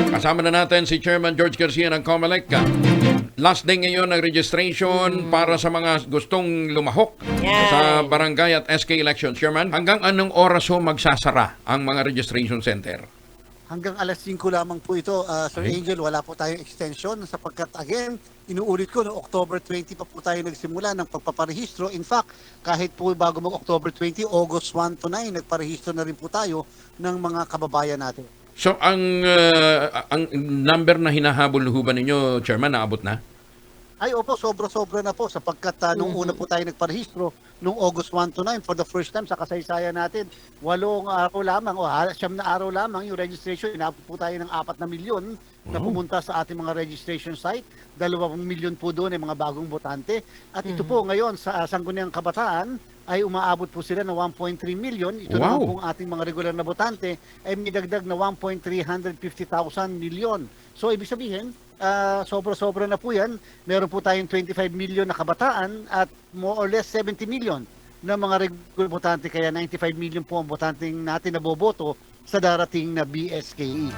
Kasama na natin si Chairman George Garcia ng COMELEC. Last day ngayon ng registration para sa mga gustong lumahok Yan. sa barangay at SK elections. Chairman, hanggang anong oras ho magsasara ang mga registration center? Hanggang alas 5 lamang po ito, Sir Okay. Angel. Wala po tayong extension sapagkat again, inuulit ko, no, October 20 pa po tayo nagsimula ng pagpaparehistro. In fact, kahit po bago mag-October 20, August 1 to 9, nagparehistro na rin po tayo ng mga kababayan natin. So ang number na hinahabol ho ba ninyo, Chairman, naabot na? Ay, opo, sobra-sobra na po sapagkat nung una po tayo nagparehistro, nung August 1 to 9, for the first time sa kasaysayan natin, 8 araw lamang o 9 na araw lamang yung registration, inabot po tayo ng 4 na milyon na pumunta sa ating mga registration site. 2 milyon po doon ay mga bagong botante. At ito po ngayon sa Sangguniang Kabataan ay umaabot po sila ng 1.3 million. Ito naman Wow. pong ating mga regular na botante ay may dagdag na 1.350,000 million. So ibig sabihin, sobra-sobra na po yan. Meron po tayong 25 million na kabataan at more or less 70 million na mga regular botante. Kaya 95 million po ang botante natin na boboto sa darating na BSKE.